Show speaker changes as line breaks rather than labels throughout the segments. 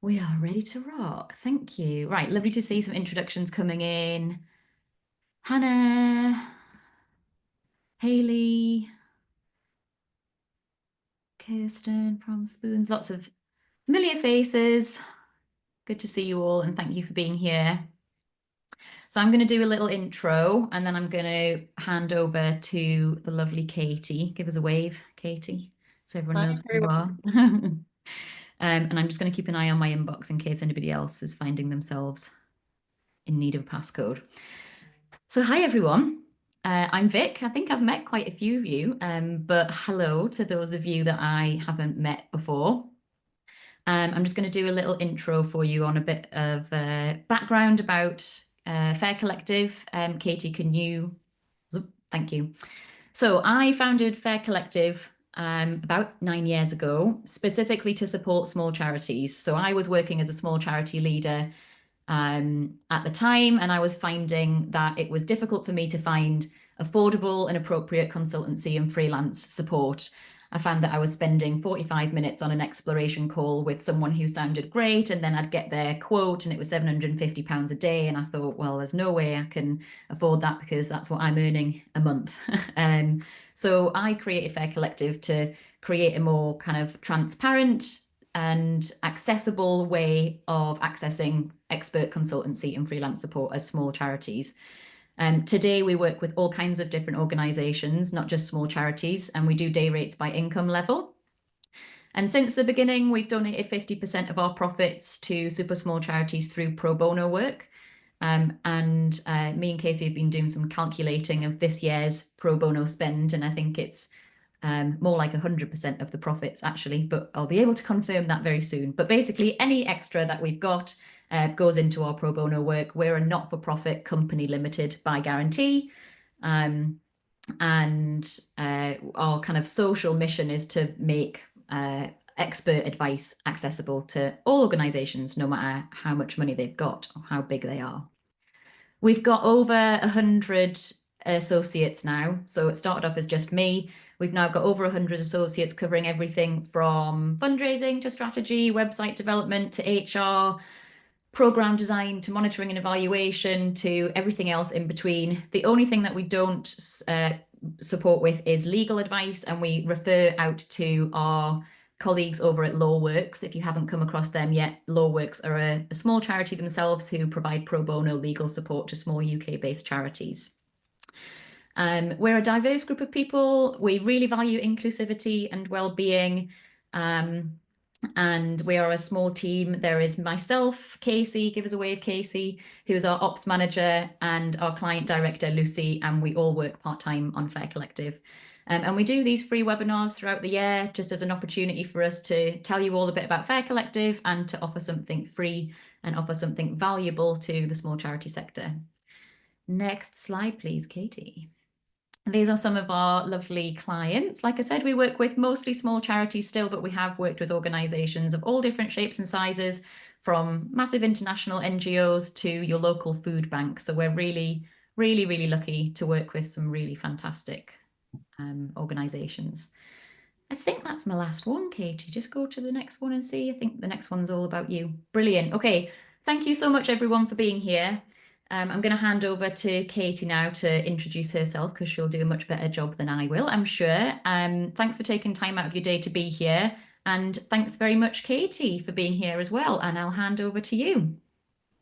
We are ready to rock. Thank you. Right, lovely to see some introductions coming in. Hannah, Haley, Kirsten from Spoons, lots of familiar faces. Good to see you all and thank you for being here. So I'm going to do a little intro and then I'm going to hand over to the lovely Katy. Give us a wave, Katy, so everyone
Hi,
knows where you
everyone.
are. And I'm just going to keep an eye on my inbox in case anybody else is finding themselves in need of a passcode. So, hi everyone. I'm Vic. I think I've met quite a few of you, but hello to those of you that I haven't met before. I'm just going to do a little intro for you on a bit of background about Fair Collective. Katy, can you? Thank you. So, I founded Fair Collective about 9 years ago, specifically to support small charities. So, I was working as a small charity leader at the time, and I was finding that it was difficult for me to find affordable and appropriate consultancy and freelance support. I found that I was spending 45 minutes on an exploration call with someone who sounded great, and then I'd get their quote, and it was £750 a day. And I thought, well, there's no way I can afford that because that's what I'm earning a month. So I created Fair Collective to create a more kind of transparent and accessible way of accessing expert consultancy and freelance support as small charities. Today, we work with all kinds of different organisations, not just small charities, and we do day rates by income level. And since the beginning, we've donated 50% of our profits to super small charities through pro bono work. And me and Casey have been doing some calculating of this year's pro bono spend, and I think it's more like 100% of the profits actually, but I'll be able to confirm that very soon. But basically, any extra that we've got goes into our pro bono work. We're a not-for-profit company limited by guarantee. And our kind of social mission is to make expert advice accessible to all organizations, no matter how much money they've got or how big they are. We've got over 100 associates now. So it started off as just me. We've now got over 100 associates covering everything from fundraising to strategy, website development to HR, program design to monitoring and evaluation to everything else in between. The only thing that we don't support with is legal advice, and we refer out to our colleagues over at Lawworks. If you haven't come across them yet, Lawworks are a small charity themselves who provide pro bono legal support to small UK-based charities. We're a diverse group of people. We really value inclusivity and well-being. And we are a small team. There is myself, Casey, give us a wave, Casey, who is our ops manager, and our client director, Lucy, and we all work part-time on Fair Collective. And we do these free webinars throughout the year just as an opportunity for us to tell you all a bit about Fair Collective and to offer something free and offer something valuable to the small charity sector. Next slide, please, Katy. These are some of our lovely clients. Like I said, we work with mostly small charities still, but we have worked with organisations of all different shapes and sizes, from massive international NGOs to your local food bank. So we're really, really, really lucky to work with some really fantastic organisations. I think that's my last one, Katy. Just go to the next one and see. I think the next one's all about you. Brilliant. Okay. Thank you so much, everyone, for being here. I'm going to hand over to Katy now to introduce herself because she'll do a much better job than I will, I'm sure. Thanks for taking time out of your day to be here. And thanks very much, Katy, for being here as well. And I'll hand over to you.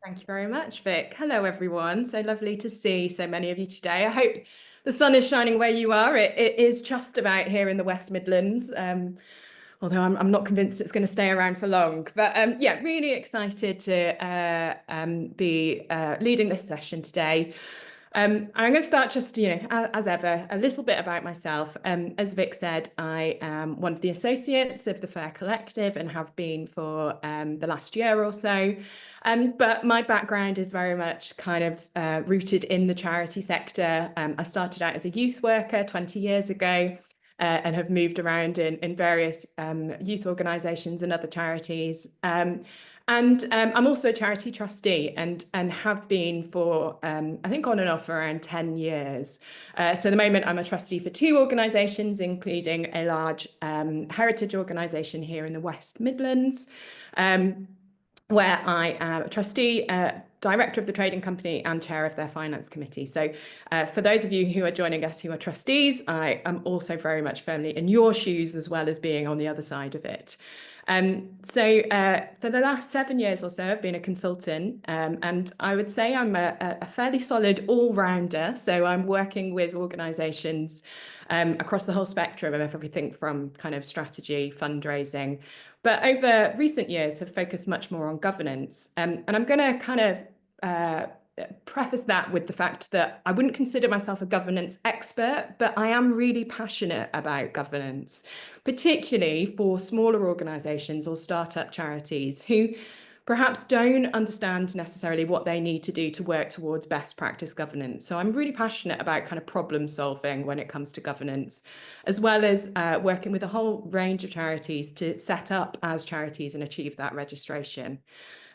Thank you very much, Vic. Hello, everyone. So lovely to see so many of you today. I hope the sun is shining where you are. It is just about here in the West Midlands, although I'm not convinced it's going to stay around for long. But yeah, really excited to be leading this session today. I'm going to start just, as ever, a little bit about myself. As Vic said, I am one of the associates of the Fair Collective and have been for the last year or so. But my background is very much kind of rooted in the charity sector. I started out as a youth worker 20 years ago. And have moved around in various youth organisations and other charities. And I'm also a charity trustee and have been for, I think, on and off around 10 years. So at the moment, I'm a trustee for two organisations, including a large heritage organisation here in the West Midlands. where I am a trustee, director of the trading company and chair of their finance committee. So for those of you who are joining us who are trustees, I am also very much firmly in your shoes as well as being on the other side of it. So for the last 7 years or so, I've been a consultant, and I would say I'm a fairly solid all-rounder. So I'm working with organisations across the whole spectrum of everything from kind of strategy, fundraising, but over recent years have focused much more on governance. And I'm going to kind of preface that with the fact that I wouldn't consider myself a governance expert, but I am really passionate about governance, particularly for smaller organisations or startup charities who perhaps don't understand necessarily what they need to do to work towards best practice governance. So I'm really passionate about kind of problem solving when it comes to governance, as well as working with a whole range of charities to set up as charities and achieve that registration.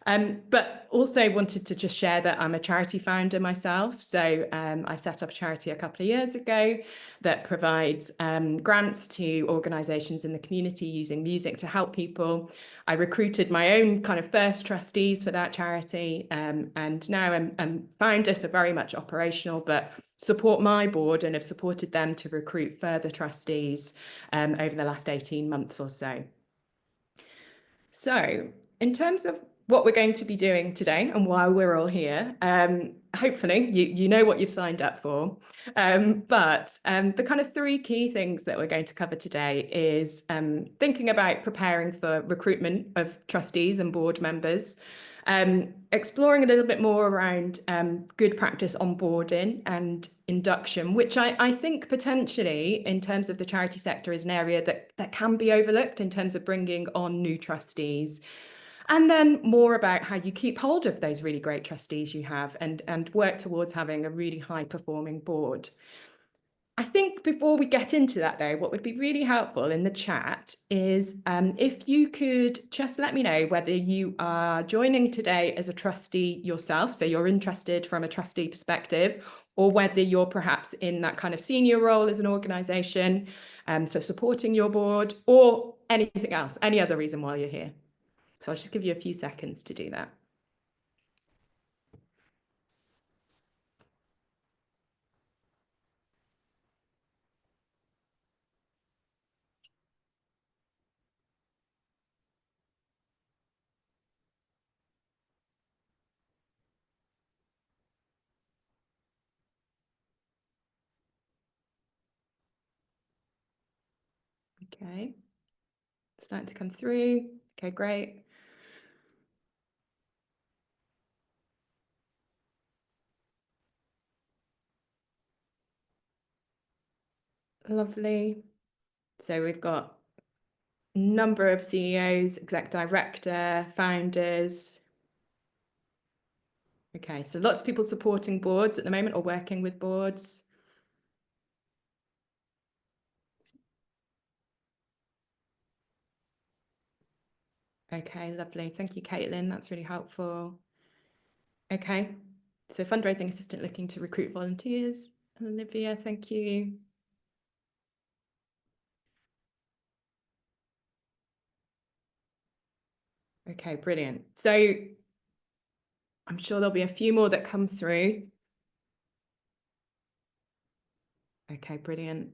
But also wanted to just share that I'm a charity founder myself. So I set up a charity a couple of years ago that provides grants to organisations in the community using music to help people. I recruited my own kind of first trustees for that charity, and now I'm founder, so very much operational, but support my board and have supported them to recruit further trustees over the last 18 months or so. So in terms of what we're going to be doing today and why we're all here, hopefully you know what you've signed up for. But the kind of 3 key things that we're going to cover today is thinking about preparing for recruitment of trustees and board members, exploring a little bit more around good practice onboarding and induction, which I think potentially in terms of the charity sector is an area that can be overlooked in terms of bringing on new trustees. And then more about how you keep hold of those really great trustees you have and work towards having a really high performing board. I think before we get into that, though, what would be really helpful in the chat is if you could just let me know whether you are joining today as a trustee yourself, so you're interested from a trustee perspective, or whether you're perhaps in that kind of senior role as an organisation, so supporting your board, or anything else, any other reason why you're here. So I'll just give you a few seconds to do that. Okay, starting to come through. Okay, great. Lovely. So we've got a number of CEOs, exec director, founders. Okay, so lots of people supporting boards at the moment or working with boards. Okay, lovely. Thank you, Caitlin. That's really helpful. Okay, so fundraising assistant looking to recruit volunteers. Olivia, thank you. Okay, brilliant. So I'm sure there'll be a few more that come through. Okay, brilliant.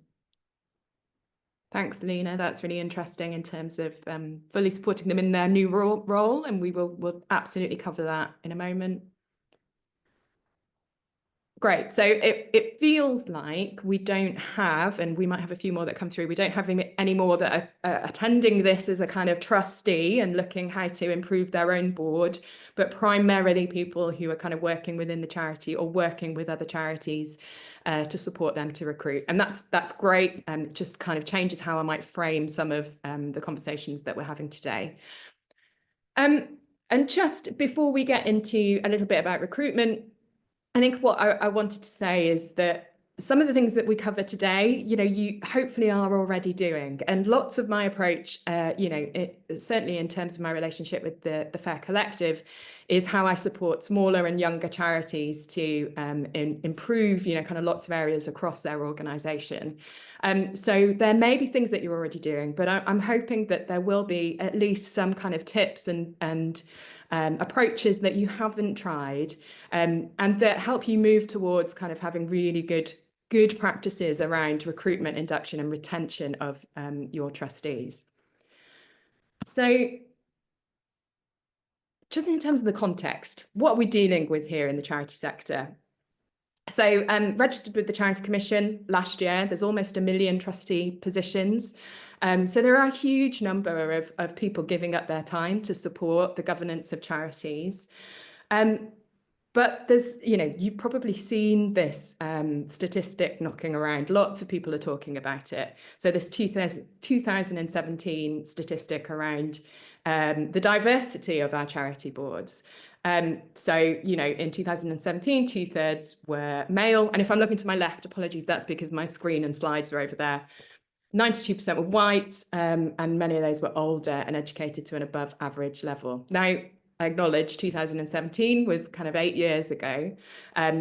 Thanks, Lena. That's really interesting in terms of fully supporting them in their new role, and we'll absolutely cover that in a moment. Great. So it feels like we don't have, and we might have a few more that come through, we don't have any more that are attending this as a kind of trustee and looking how to improve their own board, but primarily people who are kind of working within the charity or working with other charities to support them to recruit. And that's great. It just kind of changes how I might frame some of the conversations that we're having today. And just before we get into a little bit about recruitment, I think what I wanted to say is that some of the things that we cover today, you hopefully are already doing. And lots of my approach, certainly in terms of my relationship with the FAIR Collective, is how I support smaller and younger charities to improve, kind of lots of areas across their organisation. So there may be things that you're already doing, but I'm hoping that there will be at least some kind of tips and approaches that you haven't tried, and that help you move towards kind of having really good practices around recruitment, induction, and retention of your trustees. So just in terms of the context, what are we dealing with here in the charity sector? So registered with the Charity Commission last year, there's almost 1 million trustee positions. So there are a huge number of people giving up their time to support the governance of charities. But there's, you've probably seen this statistic knocking around. Lots of people are talking about it. So this 2017 statistic around the diversity of our charity boards. So, in 2017, 2/3 were male. And if I'm looking to my left, apologies, that's because my screen and slides are over there. 92% were white, and many of those were older and educated to an above average level. Now, I acknowledge 2017 was kind of 8 years ago.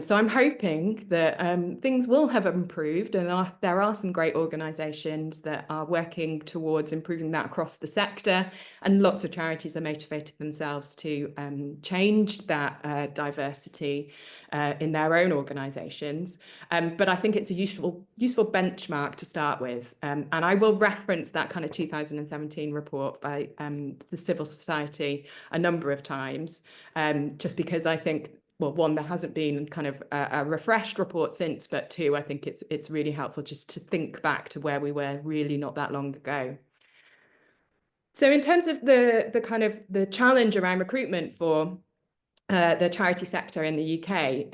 So I'm hoping that things will have improved, and there are some great organisations that are working towards improving that across the sector, and lots of charities are motivated themselves to change that diversity in their own organisations. But I think it's a useful benchmark to start with. And I will reference that kind of 2017 report by the civil society a number of times, just because I think, well, one, there hasn't been kind of a refreshed report since, but two, I think it's really helpful just to think back to where we were really not that long ago. So in terms of the kind of the challenge around recruitment for the charity sector in the UK,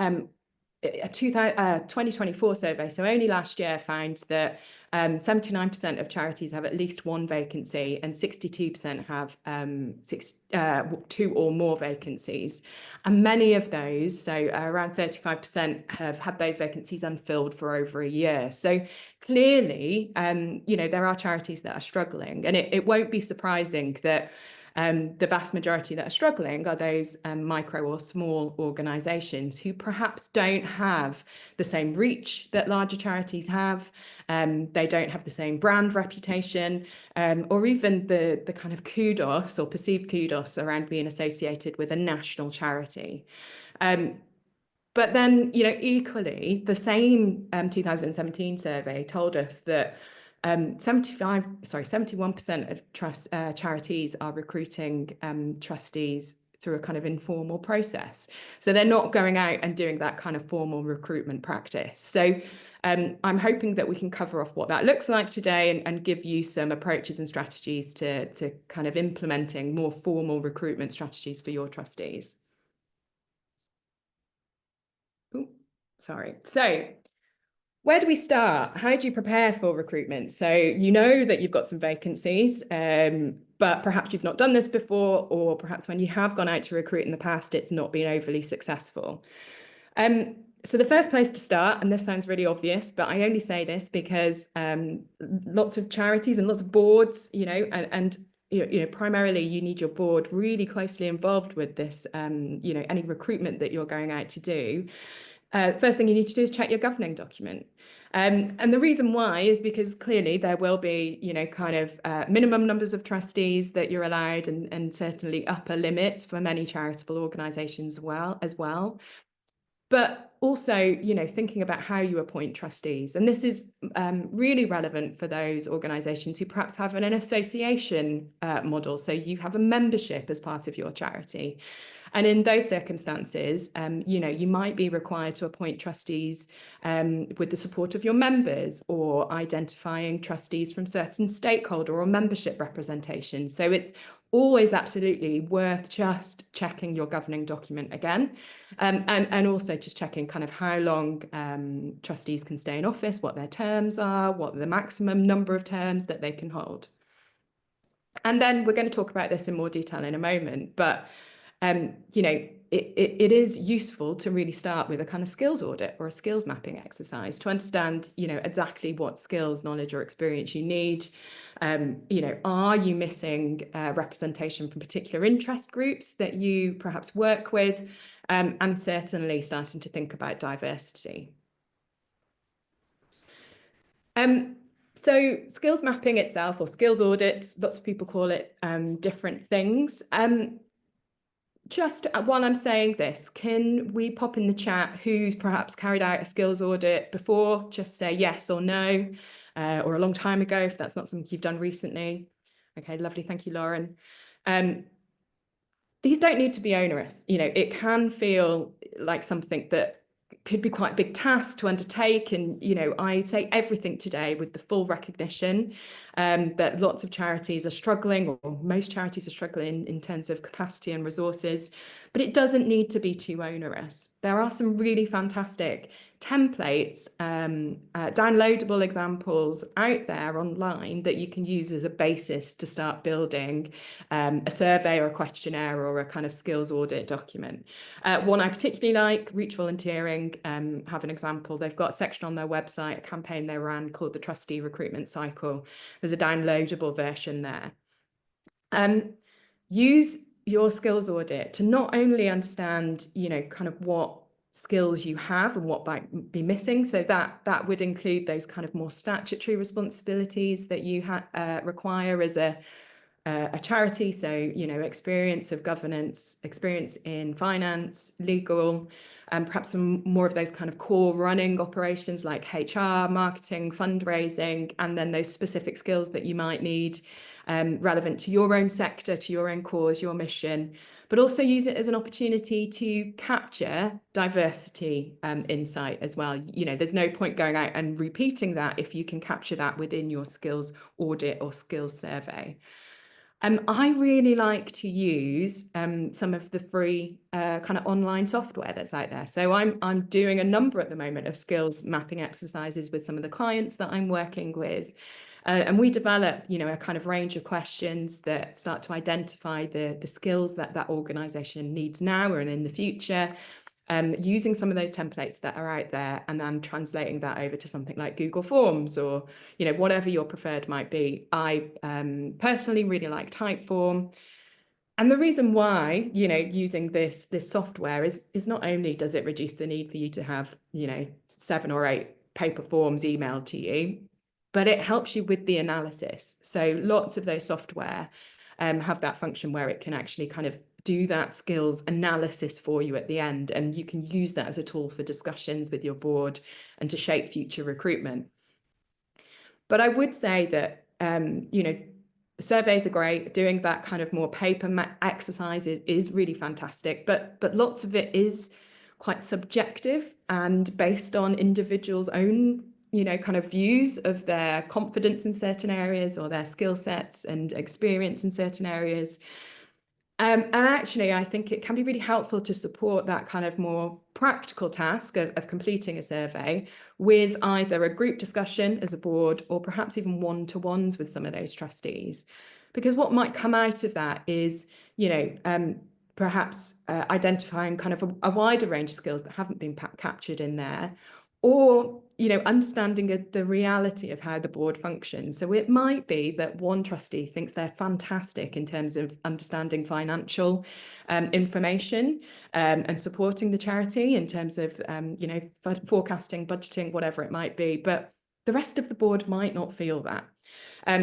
a 2024 survey, so only last year, found that 79% of charities have at least one vacancy, and 62% have 2 or more vacancies. And many of those, so around 35%, have had those vacancies unfilled for over a year. So clearly, there are charities that are struggling, and it won't be surprising that the vast majority that are struggling are those micro or small organisations who perhaps don't have the same reach that larger charities have. They don't have the same brand reputation, or even the kind of kudos or perceived kudos around being associated with a national charity. But then, equally, the same 2017 survey told us that 71% of charities are recruiting trustees through a kind of informal process. So they're not going out and doing that kind of formal recruitment practice. So I'm hoping that we can cover off what that looks like today, and give you some approaches and strategies to kind of implementing more formal recruitment strategies for your trustees. Ooh, sorry. So where do we start? How do you prepare for recruitment? So you know that you've got some vacancies, but perhaps you've not done this before, or perhaps when you have gone out to recruit in the past, it's not been overly successful. So the first place to start, and this sounds really obvious, but I only say this because lots of charities and lots of boards, and primarily you need your board really closely involved with this, any recruitment that you're going out to do. First thing you need to do is check your governing document. And the reason why is because clearly there will be, kind of minimum numbers of trustees that you're allowed, and certainly upper limits for many charitable organisations as well. But also, thinking about how you appoint trustees. And this is really relevant for those organisations who perhaps have an association model. So you have a membership as part of your charity. And in those circumstances, you might be required to appoint trustees with the support of your members, or identifying trustees from certain stakeholder or membership representation. So it's always absolutely worth just checking your governing document again, and also just checking kind of how long trustees can stay in office, what their terms are, what the maximum number of terms that they can hold. And then we're going to talk about this in more detail in a moment, but it is useful to really start with a kind of skills audit or a skills mapping exercise to understand, exactly what skills, knowledge, or experience you need. Are you missing representation from particular interest groups that you perhaps work with? And certainly starting to think about diversity. So skills mapping itself, or skills audits, lots of people call it different things. just while I'm saying this, can we pop in the chat who's perhaps carried out a skills audit before? Just say yes or no, or a long time ago if that's not something you've done recently. Okay, lovely. Thank you, Lauren. These don't need to be onerous. It can feel like something that could be quite a big task to undertake. And, I'd say everything today with the full recognition that lots of charities are struggling, or most charities are struggling in terms of capacity and resources, but it doesn't need to be too onerous. There are some really fantastic templates, downloadable examples out there online that you can use as a basis to start building a survey or a questionnaire or a kind of skills audit document. One I particularly like, Reach Volunteering, have an example. They've got a section on their website, a campaign they ran called the Trustee Recruitment Cycle. There's a downloadable version there. Use your skills audit to not only understand, kind of what skills you have and what might be missing. So that would include those kind of more statutory responsibilities that you require as a charity. So, experience of governance, experience in finance, legal, and perhaps some more of those kind of core running operations like HR, marketing, fundraising, and then those specific skills that you might need relevant to your own sector, to your own cause, your mission, but also use it as an opportunity to capture diversity insight as well. There's no point going out and repeating that if you can capture that within your skills audit or skills survey. I really like to use some of the free kind of online software that's out there. So I'm doing a number at the moment of skills mapping exercises with some of the clients that I'm working with. And we develop, a kind of range of questions that start to identify the skills that organization needs now and in the future, using some of those templates that are out there and then translating that over to something like Google Forms or, whatever your preferred might be. I personally really like Typeform. And the reason why, using this software is not only does it reduce the need for you to have, 7 or 8 paper forms emailed to you, but it helps you with the analysis. So lots of those software have that function where it can actually kind of do that skills analysis for you at the end. And you can use that as a tool for discussions with your board and to shape future recruitment. But I would say that, surveys are great. Doing that kind of more paper exercise is really fantastic, but lots of it is quite subjective and based on individuals' own, kind of views of their confidence in certain areas or their skill sets and experience in certain areas. And actually, I think it can be really helpful to support that kind of more practical task of completing a survey with either a group discussion as a board or perhaps even one-to-ones with some of those trustees. Because what might come out of that is, perhaps identifying kind of a wider range of skills that haven't been captured in there, or understanding the reality of how the board functions. So it might be that one trustee thinks they're fantastic in terms of understanding financial information and supporting the charity in terms of forecasting, budgeting, whatever it might be, but the rest of the board might not feel that.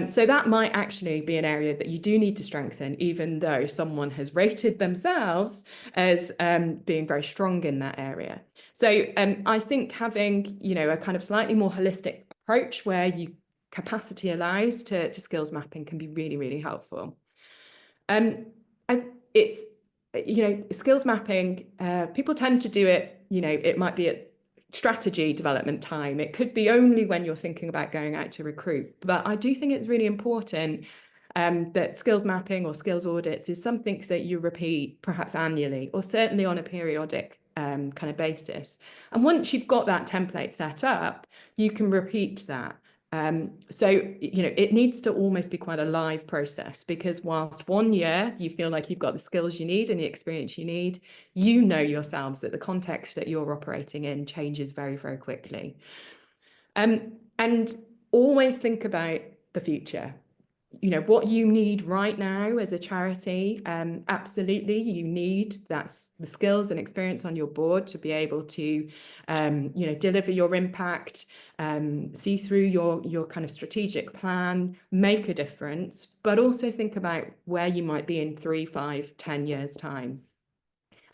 So that might actually be an area that you do need to strengthen, even though someone has rated themselves as being very strong in that area. So I think having, a kind of slightly more holistic approach where you capacity allows to skills mapping can be really, really helpful. And it's, skills mapping, people tend to do it, it might be at strategy development time. It could be only when you're thinking about going out to recruit. But I do think it's really important that skills mapping or skills audits is something that you repeat perhaps annually or certainly on a periodic kind of basis. And once you've got that template set up, you can repeat that. So, it needs to almost be quite a live process, because whilst 1 year you feel like you've got the skills you need and the experience you need, yourselves that the context that you're operating in changes very, very quickly. And always think about the future. What you need right now as a charity, absolutely, you need the skills and experience on your board to be able to, deliver your impact, see through your kind of strategic plan, make a difference, but also think about where you might be in 3, 5, 10 years' time.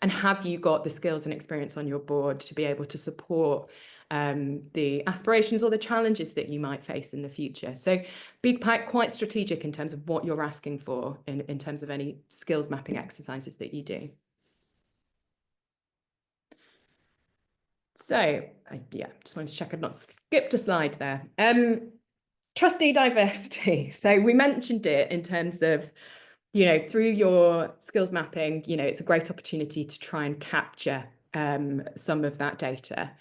And have you got the skills and experience on your board to be able to support the aspirations or the challenges that you might face in the future? So be quite strategic in terms of what you're asking for in terms of any skills mapping exercises that you do. So yeah, just wanted to check I've not skipped a slide there. Trustee diversity. So we mentioned it in terms of, through your skills mapping, it's a great opportunity to try and capture some of that data.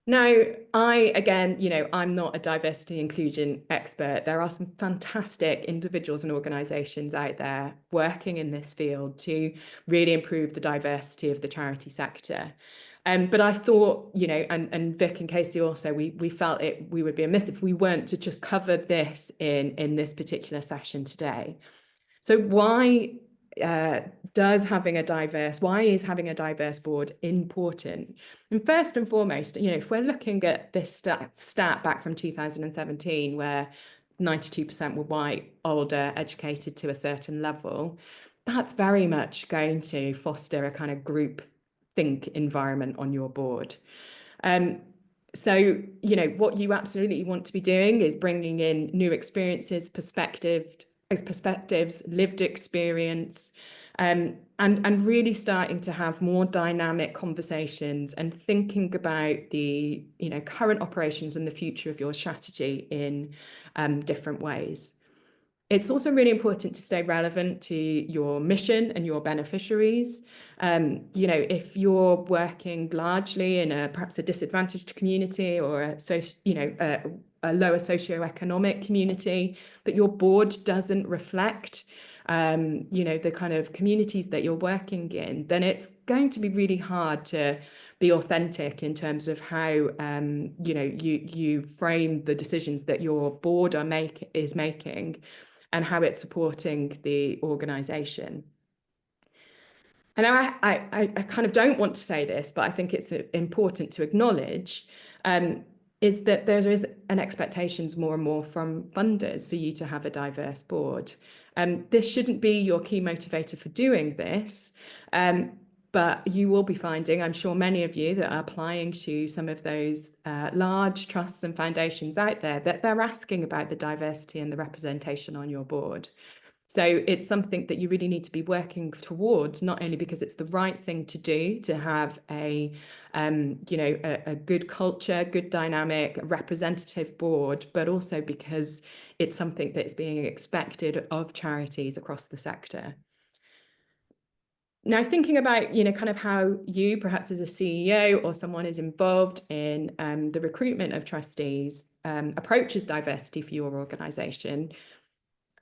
Now, I'm not a diversity inclusion expert. There are some fantastic individuals and organisations out there working in this field to really improve the diversity of the charity sector. But I thought, and Vic and Casey also, we felt we would be amiss if we weren't to just cover this in this particular session today. So why is having a diverse board important? And first and foremost, if we're looking at this stat back from 2017, where 92% were white, older, educated to a certain level, that's very much going to foster a kind of group think environment on your board. So, what you absolutely want to be doing is bringing in new experiences, perspectives, lived experience, and really starting to have more dynamic conversations and thinking about the current operations and the future of your strategy in different ways. It's also really important to stay relevant to your mission and your beneficiaries. If you're working largely in perhaps a disadvantaged community or a lower socioeconomic community, but your board doesn't reflect the kind of communities that you're working in, then it's going to be really hard to be authentic in terms of how you frame the decisions that your board is making and how it's supporting the organisation. And I kind of don't want to say this, but I think it's important to acknowledge is that there is an expectations more and more from funders for you to have a diverse board. This shouldn't be your key motivator for doing this, but you will be finding, I'm sure many of you that are applying to some of those large trusts and foundations out there, that they're asking about the diversity and the representation on your board. So it's something that you really need to be working towards, not only because it's the right thing to do to have a good culture, good dynamic, representative board, but also because it's something that's being expected of charities across the sector. Now, thinking about, kind of how you, perhaps as a CEO or someone is involved in the recruitment of trustees, approaches diversity for your organisation,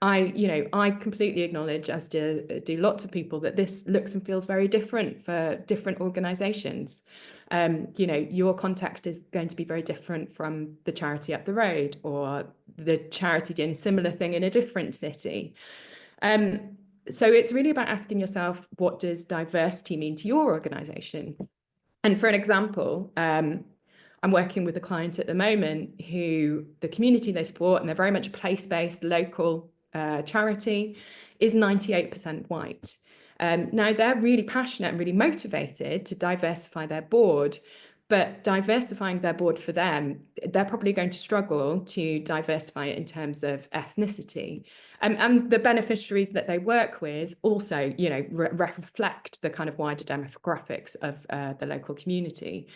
I completely acknowledge, as do lots of people, that this looks and feels very different for different organisations. Your context is going to be very different from the charity up the road or the charity doing a similar thing in a different city. So it's really about asking yourself, what does diversity mean to your organisation? And for an example, I'm working with a client at the moment who the community they support, and they're very much place-based, local charity, is 98% white. Now, they're really passionate and really motivated to diversify their board, but diversifying their board for them, they're probably going to struggle to diversify it in terms of ethnicity. And the beneficiaries that they work with also, reflect the kind of wider demographics of the local community.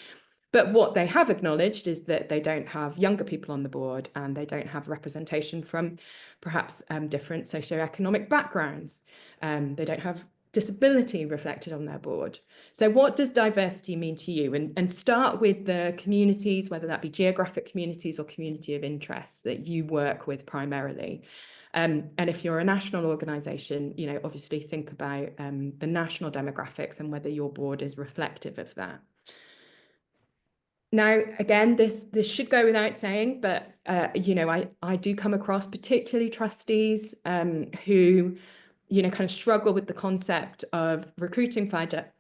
But what they have acknowledged is that they don't have younger people on the board, and they don't have representation from perhaps different socioeconomic backgrounds. They don't have disability reflected on their board. So what does diversity mean to you? And start with the communities, whether that be geographic communities or community of interest that you work with primarily. And if you're a national organisation, obviously think about the national demographics and whether your board is reflective of that. Now, again, this should go without saying, but, I do come across particularly trustees who, kind of struggle with the concept of recruiting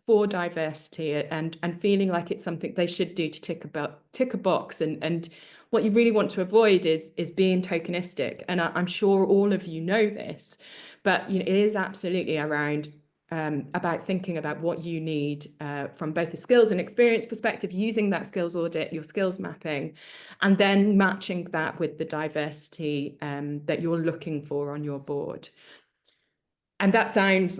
for diversity and feeling like it's something they should do to tick a box. And what you really want to avoid is being tokenistic. And I'm sure all of you know this, but it is absolutely around about thinking about what you need from both a skills and experience perspective, using that skills audit, your skills mapping, and then matching that with the diversity that you're looking for on your board. And that sounds,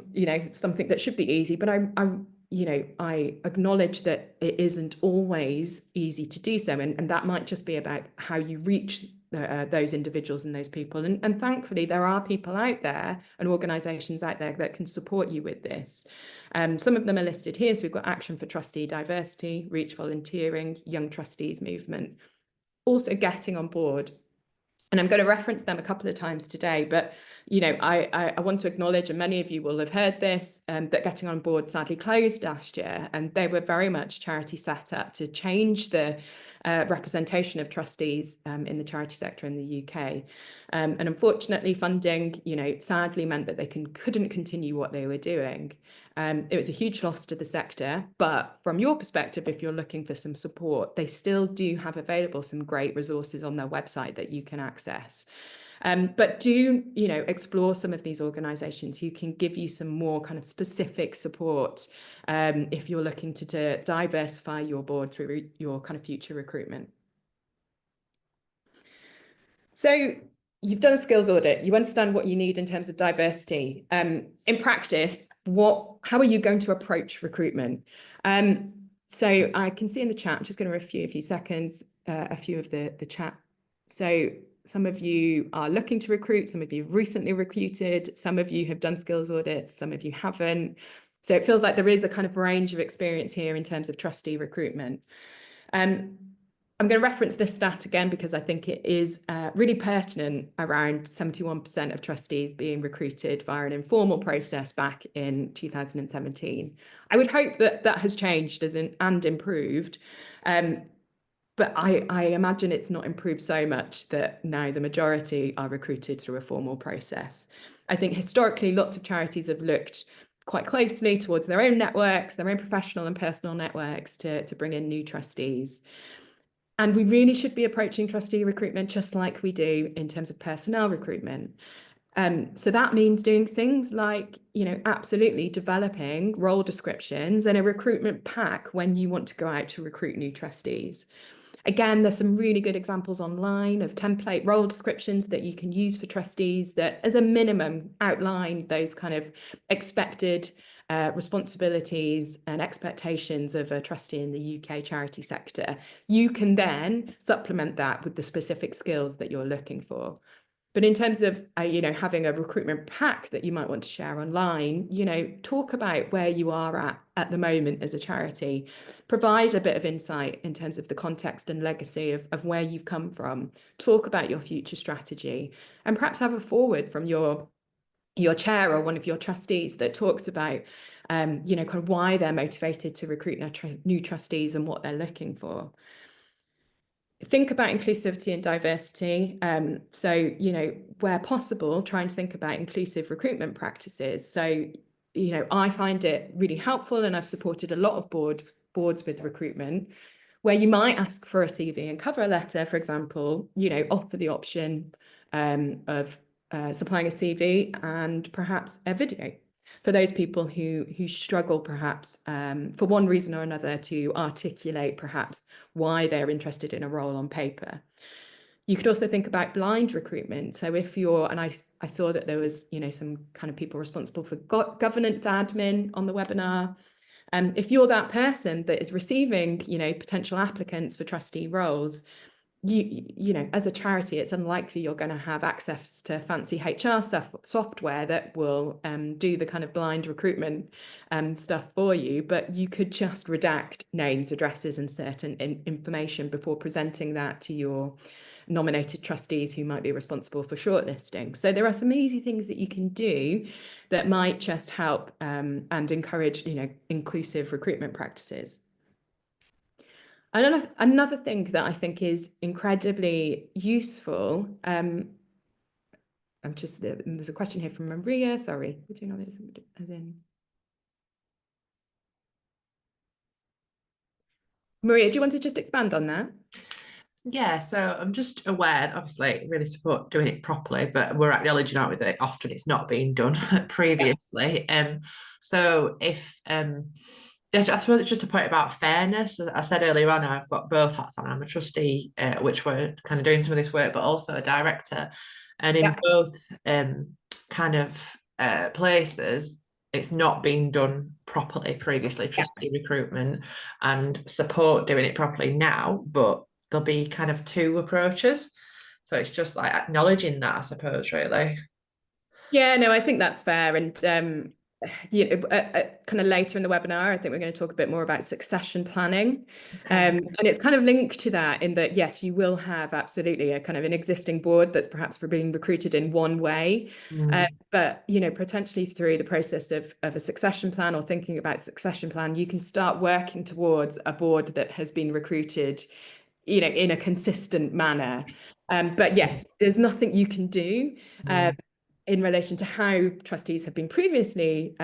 something that should be easy, but I acknowledge that it isn't always easy to do so. And that might just be about how you reach those individuals and those people. And thankfully, there are people out there and organisations out there that can support you with this. Some of them are listed here. So we've got Action for Trustee Diversity, Reach Volunteering, Young Trustees Movement, also getting on board. And I'm going to reference them a couple of times today, but I want to acknowledge, and many of you will have heard this, that Getting on Board sadly closed last year, and they were very much charity set up to change the representation of trustees in the charity sector in the UK. And unfortunately, funding, sadly meant that they couldn't continue what they were doing. It was a huge loss to the sector, but from your perspective, if you're looking for some support, they still do have available some great resources on their website that you can access. But do, explore some of these organisations who can give you some more kind of specific support if you're looking to diversify your board through your kind of future recruitment. So you've done a skills audit, you understand what you need in terms of diversity. In practice, how are you going to approach recruitment? So I can see in the chat, I'm just going to review a few seconds, a few of the chat. So some of you are looking to recruit, some of you have recently recruited, some of you have done skills audits, some of you haven't. So it feels like there is a kind of range of experience here in terms of trustee recruitment. I'm going to reference this stat again because I think it is really pertinent, around 71% of trustees being recruited via an informal process back in 2017. I would hope that that has changed and improved. But I imagine it's not improved so much that now the majority are recruited through a formal process. I think historically, lots of charities have looked quite closely towards their own networks, their own professional and personal networks to bring in new trustees. And we really should be approaching trustee recruitment just like we do in terms of personnel recruitment. So that means doing things like, absolutely developing role descriptions and a recruitment pack when you want to go out to recruit new trustees. Again, there's some really good examples online of template role descriptions that you can use for trustees that, as a minimum, outline those kind of expected responsibilities and expectations of a trustee in the UK charity sector. You can then supplement that with the specific skills that you're looking for. But in terms of, having a recruitment pack that you might want to share online, talk about where you are at the moment as a charity, provide a bit of insight in terms of the context and legacy of where you've come from, talk about your future strategy, and perhaps have a forward from your chair or one of your trustees that talks about, kind of why they're motivated to recruit new trustees and what they're looking for. Think about inclusivity and diversity. So, where possible, try and think about inclusive recruitment practices. So, I find it really helpful, and I've supported a lot of boards with recruitment, where you might ask for a CV and cover letter, for example, offer the option of supplying a CV and perhaps a video for those people who struggle perhaps for one reason or another to articulate perhaps why they're interested in a role on paper. You could also think about blind recruitment. So if you're, and I saw that there was, some kind of people responsible for governance admin on the webinar. If you're that person that is receiving, potential applicants for trustee roles, as a charity, it's unlikely you're going to have access to fancy HR software that will do the kind of blind recruitment stuff for you, but you could just redact names, addresses, and certain information before presenting that to your nominated trustees who might be responsible for shortlisting. So there are some easy things that you can do that might just help and encourage, inclusive recruitment practices. Another thing that I think is incredibly useful, there's a question here from Maria, sorry, would you know this as in? Maria, do you want to just expand on that?
Yeah, so I'm just aware, obviously, really support doing it properly, but we're acknowledging, aren't we, that often it's not being done previously. So if yes, I suppose it's just a point about fairness. As I said earlier on, I've got both hats on. I'm a trustee, which we're kind of doing some of this work, but also a director. And in
Yeah.
both kind of places, it's not been done properly previously,
Yeah.
trustee recruitment, and support doing it properly now, but there'll be kind of two approaches. So it's just like acknowledging that, I suppose, really.
Yeah, no, I think that's fair. And kind of later in the webinar, I think we're going to talk a bit more about succession planning.
Okay.
And it's kind of linked to that in that, yes, you will have absolutely a kind of an existing board that's perhaps for being recruited in one way.
Mm.
But, potentially through the process of a succession plan or thinking about succession plan, you can start working towards a board that has been recruited, in a consistent manner. But yes, there's nothing you can do.
Mm.
In relation to how trustees have been previously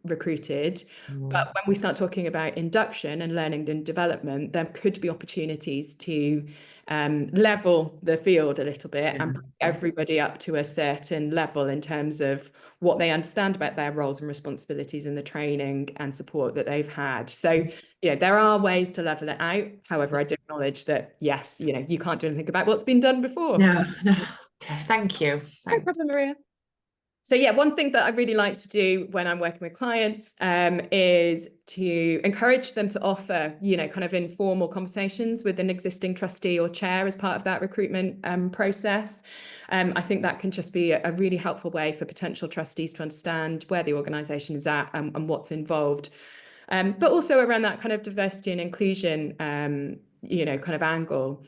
recruited. But
Mm.
when we start talking about induction and learning and development, there could be opportunities to level the field a little bit and bring everybody up to a certain level in terms of what they understand about their roles and responsibilities and the training and support that they've had. So, there are ways to level it out. However, I do acknowledge that, yes, you can't do anything about what's been done before.
No, no. Okay, thank you.
No problem, Maria. So yeah, one thing that I really like to do when I'm working with clients is to encourage them to offer, kind of informal conversations with an existing trustee or chair as part of that recruitment process. I think that can just be a really helpful way for potential trustees to understand where the organisation is at and what's involved. But also around that kind of diversity and inclusion, kind of angle.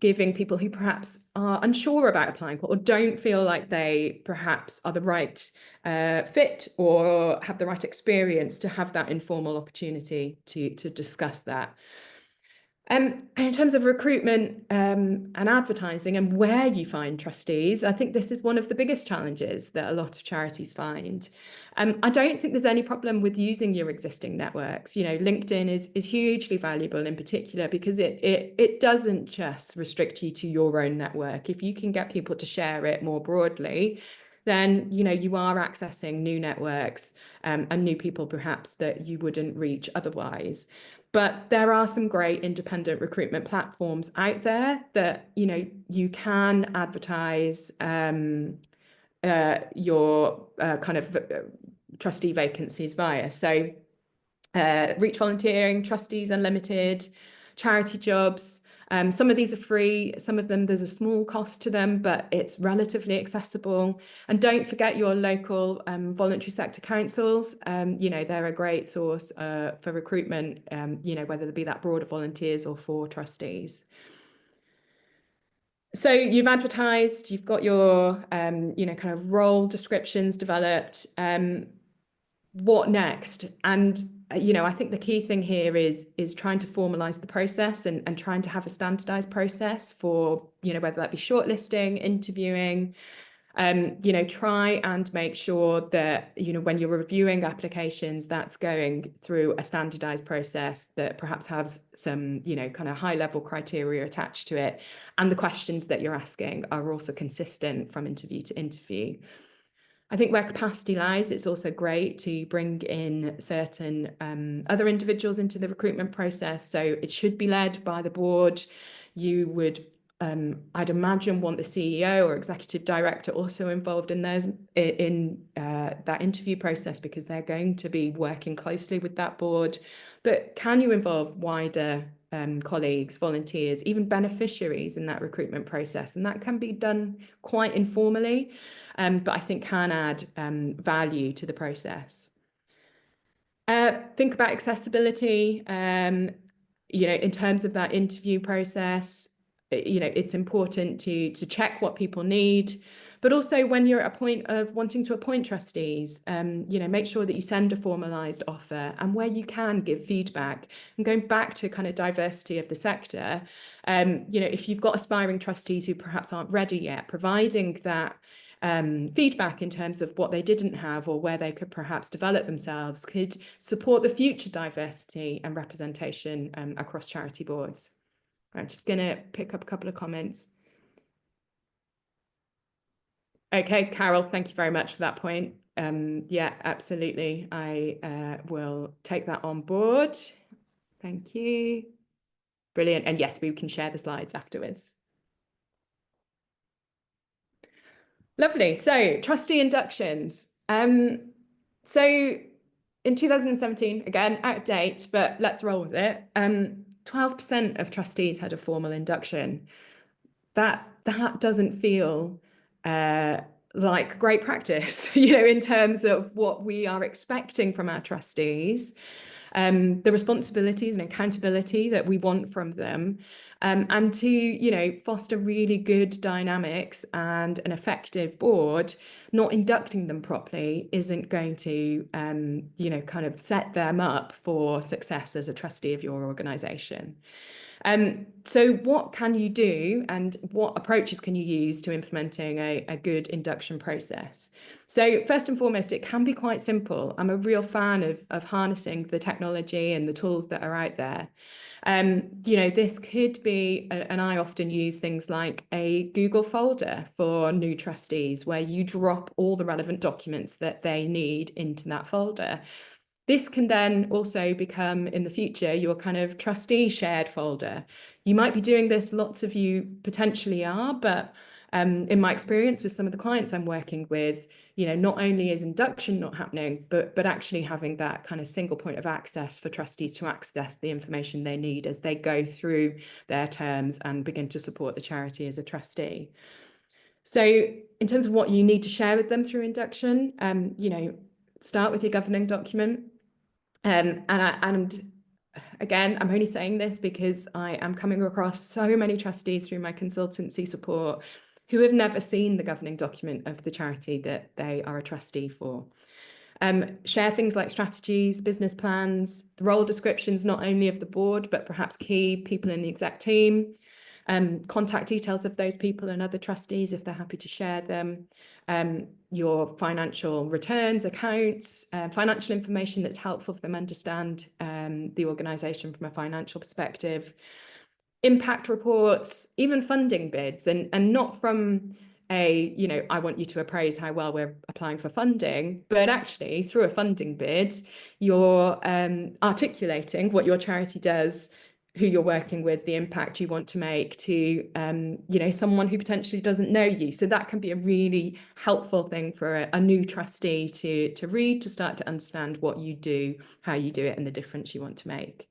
Giving people who perhaps are unsure about applying or don't feel like they perhaps are the right fit or have the right experience to have that informal opportunity to discuss that. And in terms of recruitment and advertising and where you find trustees, I think this is one of the biggest challenges that a lot of charities find. I don't think there's any problem with using your existing networks. LinkedIn is hugely valuable in particular because it doesn't just restrict you to your own network. If you can get people to share it more broadly, then you are accessing new networks and new people perhaps that you wouldn't reach otherwise. But there are some great independent recruitment platforms out there that you can advertise your kind of trustee vacancies via. So Reach Volunteering, Trustees Unlimited, charity jobs. Some of these are free. Some of them, there's a small cost to them, but it's relatively accessible. And don't forget your local voluntary sector councils. They're a great source for recruitment, whether it be that broader volunteers or for trustees. So you've advertised, you've got your, kind of role descriptions developed. What next? And I think the key thing here is trying to formalize the process and trying to have a standardized process for whether that be shortlisting, interviewing. Try and make sure that when you're reviewing applications, that's going through a standardized process that perhaps has some kind of high level criteria attached to it, and the questions that you're asking are also consistent from interview to interview. I think where capacity lies, it's also great to bring in certain other individuals into the recruitment process. So it should be led by the board. You would, I'd imagine, want the CEO or executive director also involved in that interview process because they're going to be working closely with that board. But can you involve wider colleagues, volunteers, even beneficiaries in that recruitment process? And that can be done quite informally. But I think can add value to the process. Think about accessibility, in terms of that interview process. It's important to check what people need, but also when you're at a point of wanting to appoint trustees, make sure that you send a formalized offer and where you can give feedback. And going back to kind of diversity of the sector, if you've got aspiring trustees who perhaps aren't ready yet, providing that feedback in terms of what they didn't have or where they could perhaps develop themselves could support the future diversity and representation across charity boards. I'm just going to pick up a couple of comments. Okay, Carol, thank you very much for that point. Yeah, absolutely. I will take that on board. Thank you. Brilliant. And yes, we can share the slides afterwards. Lovely. So trustee inductions. So in 2017, again, out of date, but let's roll with it. 12% of trustees had a formal induction. That doesn't feel like great practice, in terms of what we are expecting from our trustees, the responsibilities and accountability that we want from them, and to, foster really good dynamics and an effective board. Not inducting them properly isn't going to, kind of set them up for success as a trustee of your organisation. So what can you do and what approaches can you use to implementing a good induction process? So first and foremost, it can be quite simple. I'm a real fan of harnessing the technology and the tools that are out there. This could be, and I often use things like a Google folder for new trustees, where you drop all the relevant documents that they need into that folder. This can then also become, in the future, your kind of trustee shared folder. You might be doing this, lots of you potentially are, but in my experience with some of the clients I'm working with, not only is induction not happening, but actually having that kind of single point of access for trustees to access the information they need as they go through their terms and begin to support the charity as a trustee. So in terms of what you need to share with them through induction, start with your governing document. And again, I'm only saying this because I am coming across so many trustees through my consultancy support who have never seen the governing document of the charity that they are a trustee for. Share things like strategies, business plans, the role descriptions, not only of the board, but perhaps key people in the exec team. Contact details of those people and other trustees if they're happy to share them. Your financial returns, accounts, financial information that's helpful for them understand the organisation from a financial perspective. Impact reports, even funding bids, and not from I want you to appraise how well we're applying for funding, but actually through a funding bid, you're articulating what your charity does, who you're working with, the impact you want to make to, someone who potentially doesn't know you. So that can be a really helpful thing for a new trustee to read, to start to understand what you do, how you do it, and the difference you want to make.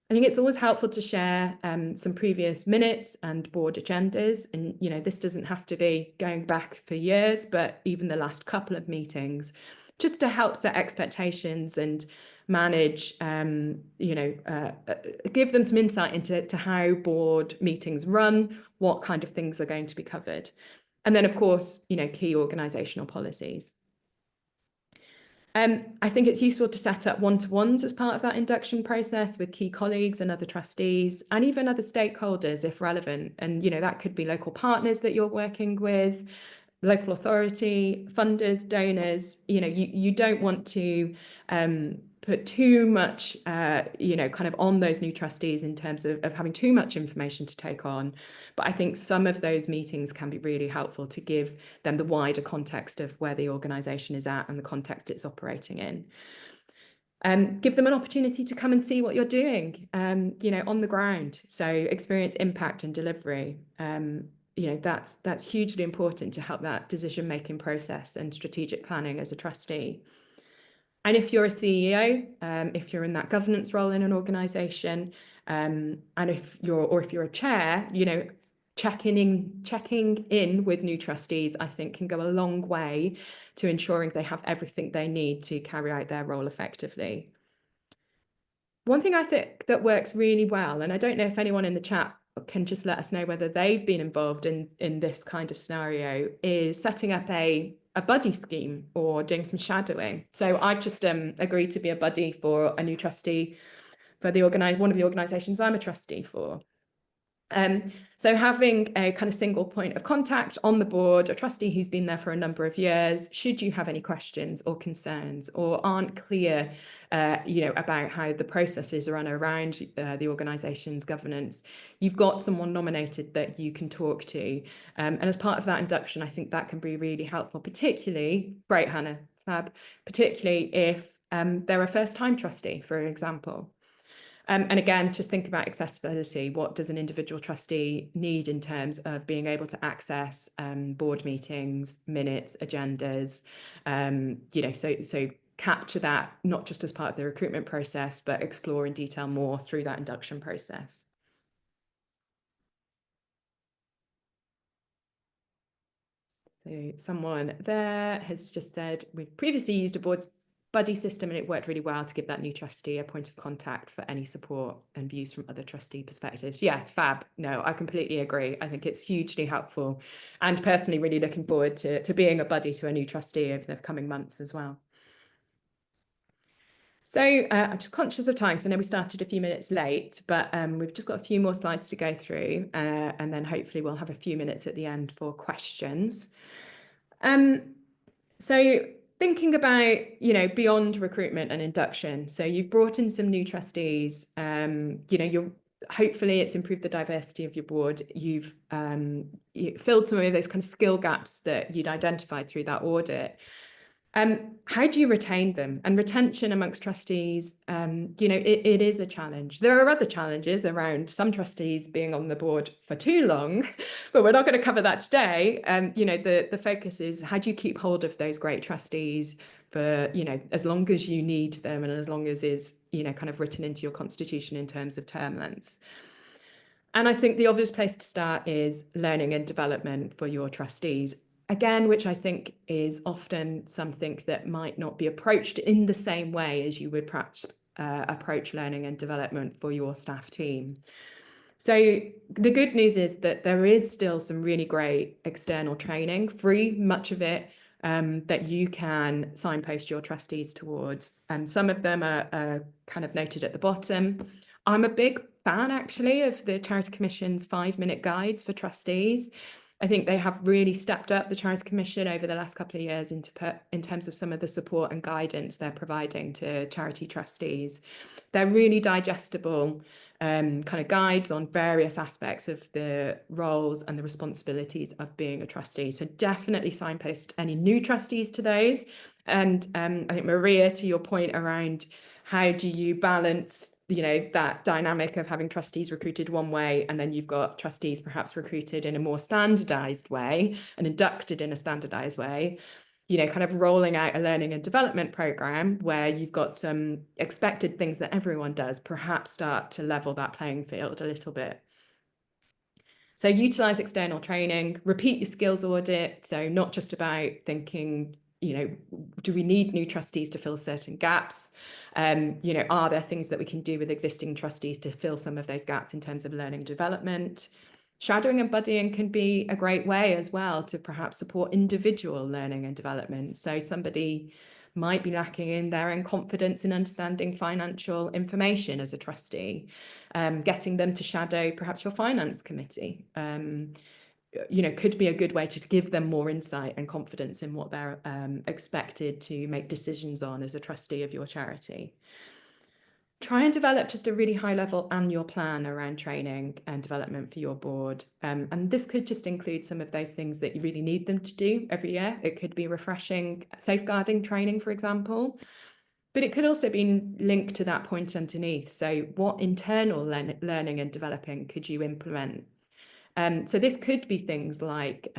I think it's always helpful to share some previous minutes and board agendas. And, this doesn't have to be going back for years, but even the last couple of meetings, just to help set expectations and manage, give them some insight into how board meetings run, what kind of things are going to be covered. And then, of course, key organisational policies. I think it's useful to set up one-to-ones as part of that induction process with key colleagues and other trustees and even other stakeholders if relevant. And, that could be local partners that you're working with, local authority, funders, donors. You don't want to put too much, kind of on those new trustees in terms of having too much information to take on. But I think some of those meetings can be really helpful to give them the wider context of where the organisation is at and the context it's operating in. Give them an opportunity to come and see what you're doing, on the ground. So experience impact and delivery. That's hugely important to help that decision-making process and strategic planning as a trustee. And if you're a CEO, if you're in that governance role in an organisation, and if you're a chair, checking in with new trustees, I think can go a long way to ensuring they have everything they need to carry out their role effectively. One thing I think that works really well, and I don't know if anyone in the chat can just let us know whether they've been involved in this kind of scenario, is setting up a buddy scheme or doing some shadowing. So I've just agreed to be a buddy for a new trustee for one of the organisations I'm a trustee for. So having a kind of single point of contact on the board, a trustee who's been there for a number of years, should you have any questions or concerns or aren't clear, about how the processes run around the organisation's governance, you've got someone nominated that you can talk to. And as part of that induction, I think that can be really helpful, particularly, great, Hannah, fab, particularly if they're a first-time trustee, for example. And again, just think about accessibility. What does an individual trustee need in terms of being able to access board meetings, minutes, agendas, so capture that not just as part of the recruitment process, but explore in detail more through that induction process. So someone there has just said, we've previously used a board's buddy system and it worked really well to give that new trustee a point of contact for any support and views from other trustee perspectives. Yeah, fab. No, I completely agree. I think it's hugely helpful, and personally really looking forward to being a buddy to a new trustee over the coming months as well. So I'm just conscious of time, so I know we started a few minutes late, but we've just got a few more slides to go through, and then hopefully we'll have a few minutes at the end for questions. So thinking about, beyond recruitment and induction, so you've brought in some new trustees, hopefully it's improved the diversity of your board. You've filled some of those kind of skill gaps that you'd identified through that audit. How do you retain them? And retention amongst trustees, it is a challenge. There are other challenges around some trustees being on the board for too long, but we're not going to cover that today. The focus is how do you keep hold of those great trustees for, as long as you need them and as long as is, kind of written into your constitution in terms of term lengths. And I think the obvious place to start is learning and development for your trustees. Again, which I think is often something that might not be approached in the same way as you would perhaps approach learning and development for your staff team. So the good news is that there is still some really great external training, free, much of it, that you can signpost your trustees towards. And some of them are kind of noted at the bottom. I'm a big fan, actually, of the Charity Commission's 5-minute guides for trustees. I think they have really stepped up the Charity Commission over the last couple of years in terms of some of the support and guidance they're providing to charity trustees. They're really digestible kind of guides on various aspects of the roles and the responsibilities of being a trustee. So definitely signpost any new trustees to those. And I think, Maria, to your point around how do you balance that dynamic of having trustees recruited one way and then you've got trustees perhaps recruited in a more standardized way and inducted in a standardized way, kind of rolling out a learning and development program where you've got some expected things that everyone does, perhaps start to level that playing field a little bit. So utilize external training, repeat your skills audit. So not just about thinking, do we need new trustees to fill certain gaps? Are there things that we can do with existing trustees to fill some of those gaps in terms of learning and development? Shadowing and buddying can be a great way as well to perhaps support individual learning and development. So somebody might be lacking in their own confidence in understanding financial information as a trustee, getting them to shadow perhaps your finance committee. Could be a good way to give them more insight and confidence in what they're expected to make decisions on as a trustee of your charity. Try and develop just a really high-level annual plan around training and development for your board. And this could just include some of those things that you really need them to do every year. It could be refreshing safeguarding training, for example. But it could also be linked to that point underneath. So what internal learning and developing could you implement? So this could be things like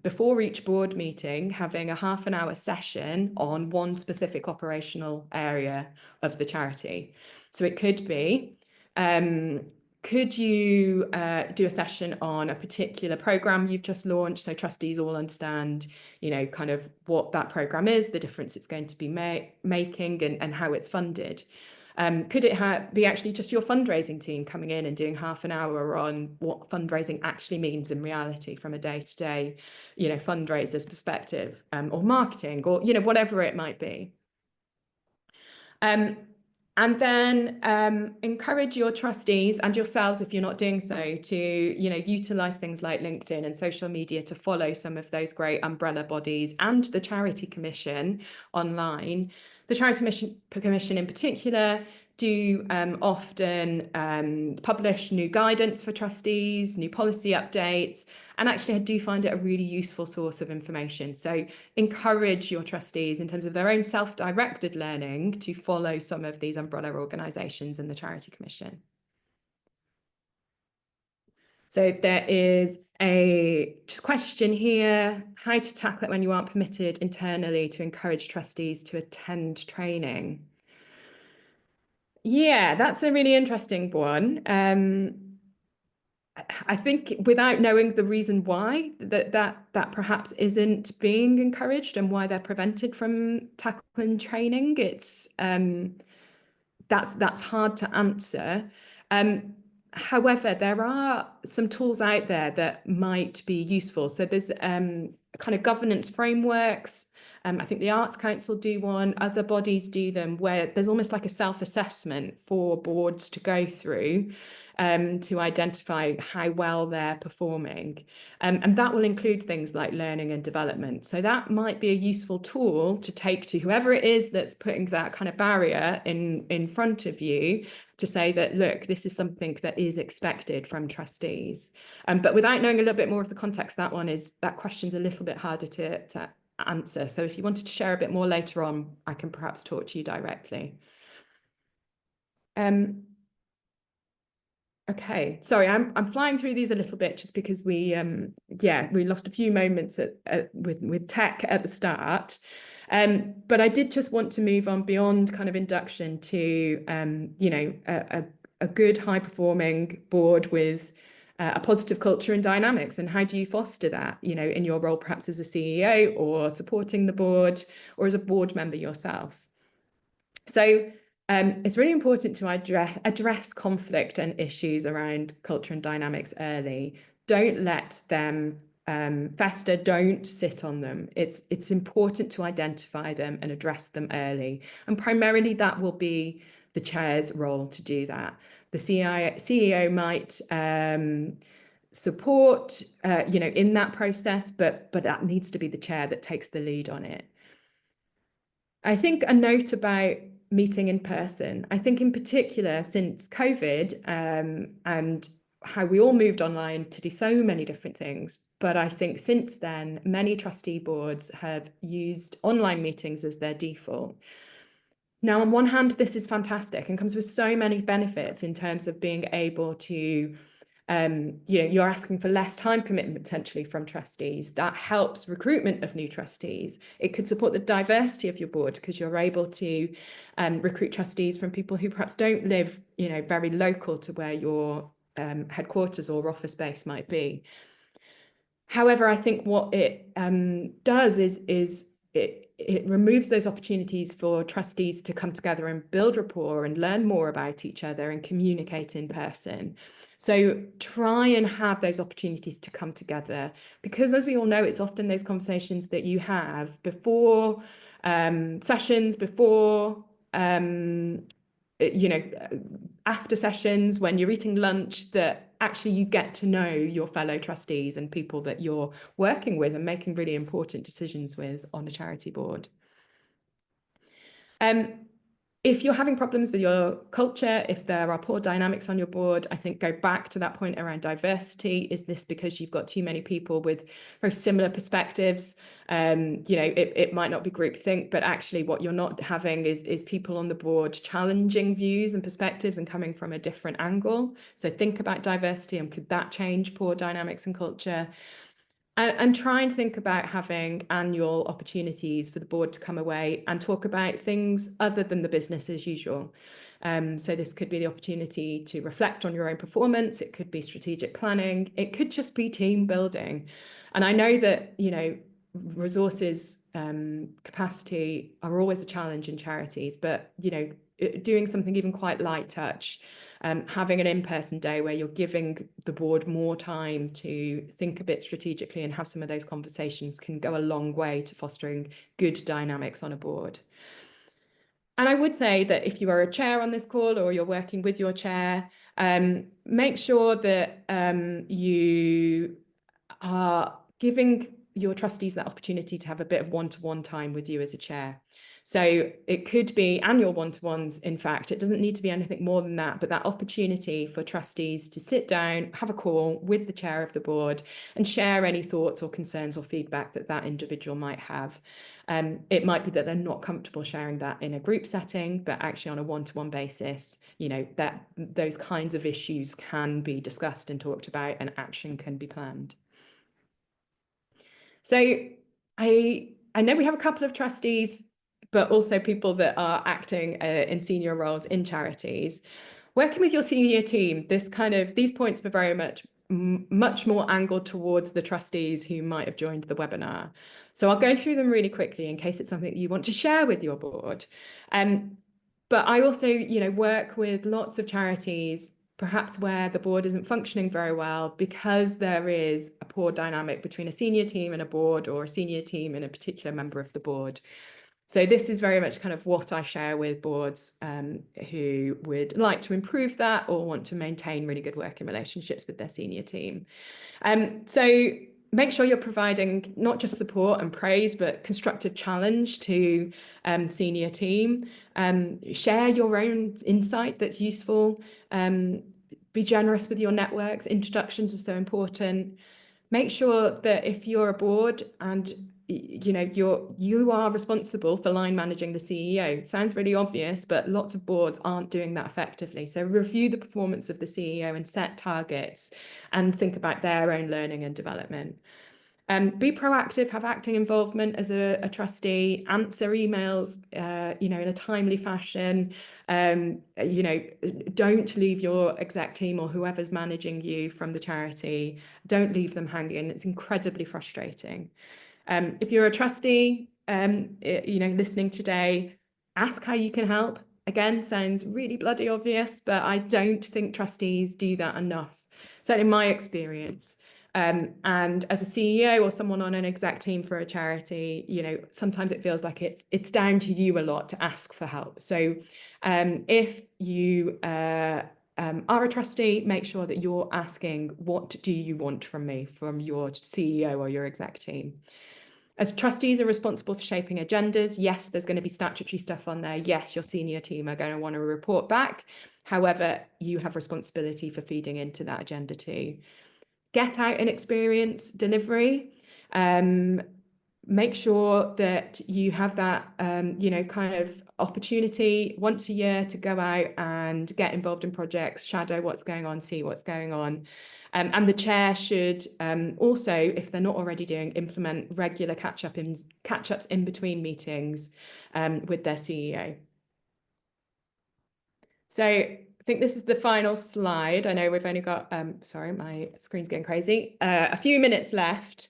before each board meeting, having a half-an-hour session on one specific operational area of the charity. So it could be, could you do a session on a particular program you've just launched so trustees all understand, kind of what that program is, the difference it's going to be making and how it's funded. Could it be actually just your fundraising team coming in and doing half an hour on what fundraising actually means in reality from a day-to-day, fundraiser's perspective, or marketing, or, whatever it might be. And then encourage your trustees and yourselves, if you're not doing so, to utilize things like LinkedIn and social media to follow some of those great umbrella bodies and the Charity Commission online. The Charity Commission in particular do often publish new guidance for trustees, new policy updates, and actually I do find it a really useful source of information. So encourage your trustees in terms of their own self-directed learning to follow some of these umbrella organisations in the Charity Commission. So there is a question here, how to tackle it when you aren't permitted internally to encourage trustees to attend training. Yeah, that's a really interesting one. I think without knowing the reason why that perhaps isn't being encouraged and why they're prevented from tackling training, it's that's hard to answer. However, there are some tools out there that might be useful. So there's kind of governance frameworks. I think the Arts Council do one, other bodies do them, where there's almost like a self-assessment for boards to go through to identify how well they're performing. And that will include things like learning and development. So that might be a useful tool to take to whoever it is that's putting that kind of barrier in front of you, to say that, look, this is something that is expected from trustees. But without knowing a little bit more of the context, that question's a little bit harder to answer. So if you wanted to share a bit more later on, I can perhaps talk to you directly. Okay, sorry, I'm flying through these a little bit just because we lost a few moments with tech at the start. But I did just want to move on beyond kind of induction to a good high performing board with a positive culture and dynamics, and how do you foster that, in your role perhaps as a CEO or supporting the board or as a board member yourself. So it's really important to address conflict and issues around culture and dynamics early. Don't let them fester, don't sit on them. It's important to identify them and address them early. And primarily that will be the chair's role to do that. The CEO might support, in that process, but that needs to be the chair that takes the lead on it. I think a note about meeting in person. I think in particular since COVID and how we all moved online to do so many different things. But I think since then, many trustee boards have used online meetings as their default. Now, on one hand, this is fantastic and comes with so many benefits in terms of being able to you're asking for less time commitment potentially from trustees. That helps recruitment of new trustees. It could support the diversity of your board because you're able to recruit trustees from people who perhaps don't live, very local to where your headquarters or office space might be. However, I think what it does is it removes those opportunities for trustees to come together and build rapport and learn more about each other and communicate in person. So try and have those opportunities to come together, because as we all know, it's often those conversations that you have before sessions, before after sessions, when you're eating lunch, that actually you get to know your fellow trustees and people that you're working with and making really important decisions with on a charity board. If you're having problems with your culture, if there are poor dynamics on your board, I think go back to that point around diversity. Is this because you've got too many people with very similar perspectives? It might not be groupthink, but actually what you're not having is people on the board challenging views and perspectives and coming from a different angle. So think about diversity and could that change poor dynamics and culture? And try and think about having annual opportunities for the board to come away and talk about things other than the business as usual. So this could be the opportunity to reflect on your own performance. It could be strategic planning. It could just be team building. And I know that, resources, capacity are always a challenge in charities, but, doing something even quite light touch, having an in-person day where you're giving the board more time to think a bit strategically and have some of those conversations can go a long way to fostering good dynamics on a board. I would say that if you are a chair on this call or you're working with your chair, make sure that you are giving your trustees that opportunity to have a bit of one-to-one time with you as a chair. So it could be annual one-to-ones, in fact. It doesn't need to be anything more than that, but that opportunity for trustees to sit down, have a call with the chair of the board and share any thoughts or concerns or feedback that that individual might have. It might be that they're not comfortable sharing that in a group setting, but actually on a one-to-one basis, you know, that those kinds of issues can be discussed and talked about and action can be planned. So I know we have a couple of trustees, but also people that are acting in senior roles in charities. Working with your senior team, these points were very much more angled towards the trustees who might have joined the webinar. So I'll go through them really quickly in case it's something that you want to share with your board. But I also, you know, work with lots of charities, perhaps where the board isn't functioning very well because there is a poor dynamic between a senior team and a board, or a senior team and a particular member of the board. So this is very much kind of what I share with boards who would like to improve that or want to maintain really good working relationships with their senior team. So make sure you're providing not just support and praise, but constructive challenge to senior team. Share your own insight that's useful. Be generous with your networks. Introductions are so important. Make sure that if you're a board and you know you are responsible for line managing the CEO. It sounds really obvious, but lots of boards aren't doing that effectively. So review the performance of the CEO and set targets and think about their own learning and development. Be proactive, have acting involvement as a trustee, answer emails, you know, in a timely fashion. You know, don't leave your exec team or whoever's managing you from the charity. Don't leave them hanging. It's incredibly frustrating. If you're a trustee, you know, listening today, ask how you can help. Again, sounds really bloody obvious, but I don't think trustees do that enough, certainly in my experience. And as a CEO or someone on an exec team for a charity, you know, sometimes it feels like it's down to you a lot to ask for help. So if you are a trustee, make sure that you're asking, what do you want from me, from your CEO or your exec team? As trustees are responsible for shaping agendas, yes, there's going to be statutory stuff on there. Yes, your senior team are going to want to report back. However, you have responsibility for feeding into that agenda too. Get out and experience delivery. Make sure that you have that, you know, kind of opportunity once a year to go out and get involved in projects, shadow what's going on, see what's going on. And the chair should also, if they're not already doing, implement regular catch-ups in between meetings with their CEO. So I think this is the final slide. I know we've only got, sorry, my screen's getting crazy, a few minutes left.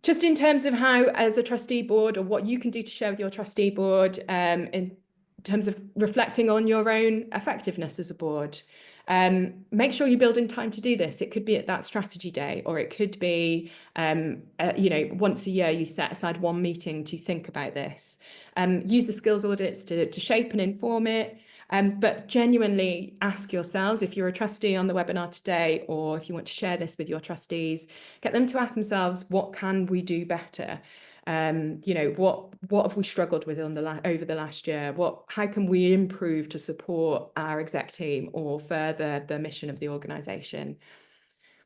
Just in terms of how, as a trustee board, or what you can do to share with your trustee board in terms of reflecting on your own effectiveness as a board. Make sure you build in time to do this. It could be at that strategy day, or it could be, you know, once a year you set aside one meeting to think about this. Use the skills audits to shape and inform it. But genuinely ask yourselves, if you're a trustee on the webinar today, or if you want to share this with your trustees, get them to ask themselves, what can we do better? You know, what have we struggled with over the last year? How can we improve to support our exec team or further the mission of the organisation?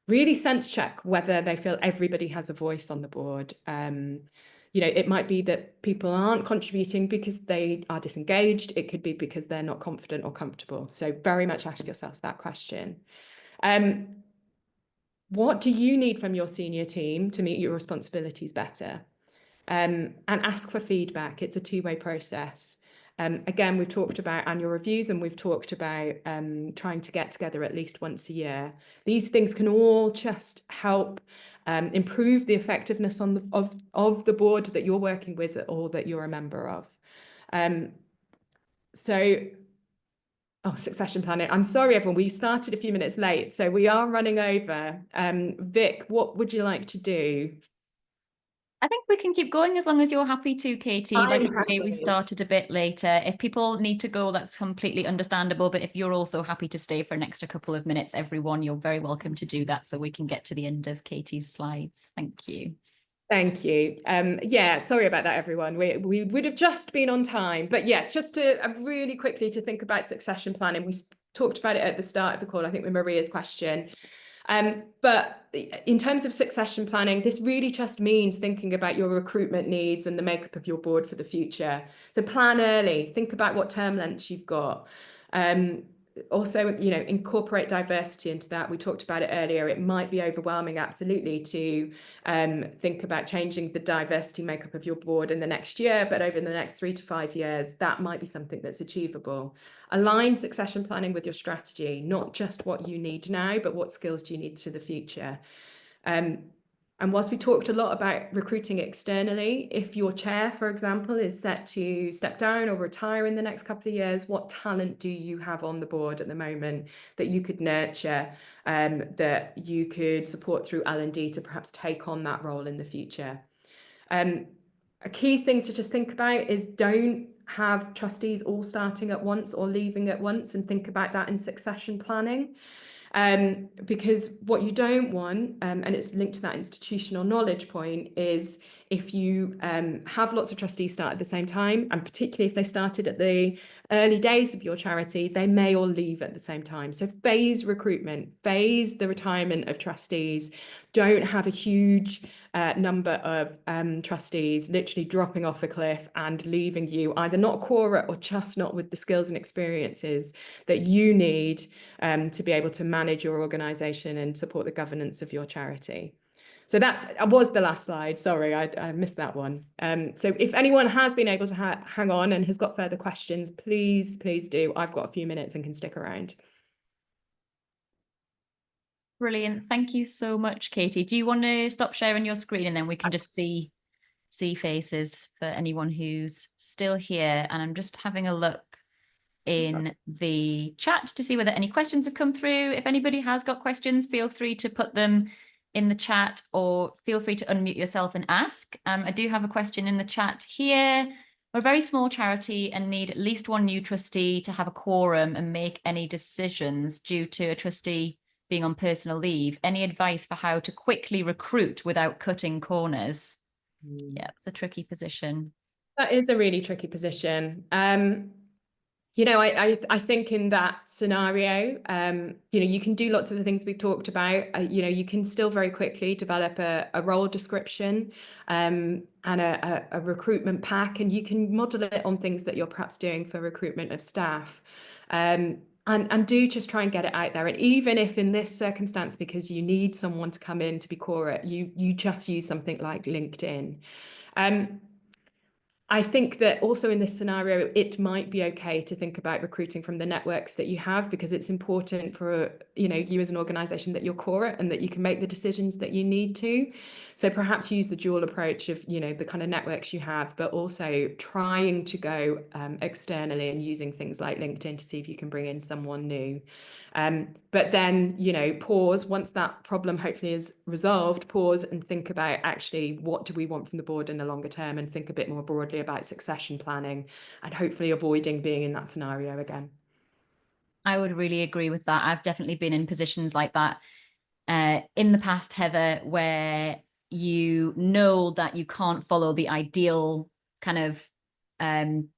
Really sense check whether they feel everybody has a voice on the board. You know, it might be that people aren't contributing because they are disengaged. It could be because they're not confident or comfortable. So very much ask yourself that question. What do you need from your senior team to meet your responsibilities better? And ask for feedback. It's a two-way process. Again, we've talked about annual reviews, and we've talked about trying to get together at least once a year. These things can all just help improve the effectiveness of the board that you're working with or that you're a member of. Succession planning. I'm sorry, everyone, we started a few minutes late, so we are running over. Vic, what would you like to do?
I think we can keep going as long as you're happy to, Katy. Like
I'm
I say, we
happy.
started a bit later. If people need to go, that's completely understandable. But if you're also happy to stay for an extra couple of minutes, everyone, you're very welcome to do that so we can get to the end of Katy's slides. Thank you.
Thank you. Yeah, sorry about that, everyone. We would have just been on time. But yeah, just to really quickly to think about succession planning. We talked about it at the start of the call, I think with Maria's question. But in terms of succession planning, this really just means thinking about your recruitment needs and the makeup of your board for the future. So plan early, think about what term lengths you've got. Also, incorporate diversity into that. We talked about it earlier. It might be overwhelming, absolutely, to think about changing the diversity makeup of your board in the next year, but over the next 3 to 5 years, that might be something that's achievable. Align succession planning with your strategy, not just what you need now, but what skills do you need to the future. And whilst we talked a lot about recruiting externally, if your chair, for example, is set to step down or retire in the next couple of years, what talent do you have on the board at the moment that you could nurture, that you could support through L&D to perhaps take on that role in the future? A key thing to just think about is don't have trustees all starting at once or leaving at once, and think about that in succession planning. Because what you don't want, and it's linked to that institutional knowledge point, is if you have lots of trustees start at the same time, and particularly if they started at the early days of your charity, they may all leave at the same time. So phase recruitment, phase the retirement of trustees. Don't have a huge number of trustees literally dropping off a cliff and leaving you either not quora or just not with the skills and experiences that you need to be able to manage your organisation and support the governance of your charity. So that was the last slide. Sorry, I missed that one. So if anyone has been able to hang on and has got further questions, please do. I've got a few minutes and can stick around.
Brilliant. Thank you so much, Katy. Do you want to stop sharing your screen and then we can just see faces for anyone who's still here? And I'm just having a look in the chat to see whether any questions have come through. If anybody has got questions, feel free to put them in the chat, or feel free to unmute yourself and ask. I do have a question in the chat here. We're a very small charity and need at least one new trustee to have a quorum and make any decisions due to a trustee being on personal leave. Any advice for how to quickly recruit without cutting corners? Yeah, it's a tricky position.
That is a really tricky position. I think in that scenario, you can do lots of the things we've talked about. You can still very quickly develop a role description and a recruitment pack, and you can model it on things that you're perhaps doing for recruitment of staff. And do just try and get it out there. And even if in this circumstance, because you need someone to come in to be quora, you just use something like LinkedIn. I think that also in this scenario, it might be okay to think about recruiting from the networks that you have, because it's important for you as an organisation that you're quora and that you can make the decisions that you need to. So perhaps use the dual approach of the kind of networks you have, but also trying to go externally and using things like LinkedIn to see if you can bring in someone new. But then, pause once that problem hopefully is resolved, pause and think about actually what do we want from the board in the longer term, and think a bit more broadly about succession planning and hopefully avoiding being in that scenario again.
I would really agree with that. I've definitely been in positions like that in the past, Heather, where you know that you can't follow the ideal kind of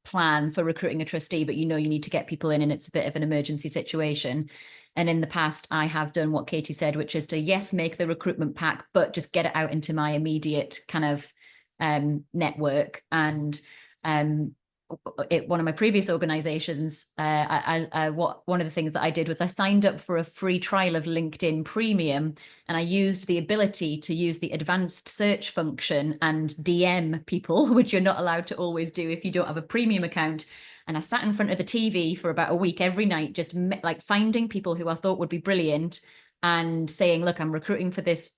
plan for recruiting a trustee, but you need to get people in and it's a bit of an emergency situation. And in the past, I have done what Katy said, which is to, yes, make the recruitment pack, but just get it out into my immediate kind of network. And one of my previous organizations, one of the things that I did was I signed up for a free trial of LinkedIn Premium, and I used the ability to use the advanced search function and DM people, which you're not allowed to always do if you don't have a premium account. And I sat in front of the TV for about a week every night, just like finding people who I thought would be brilliant and saying, look, I'm recruiting for this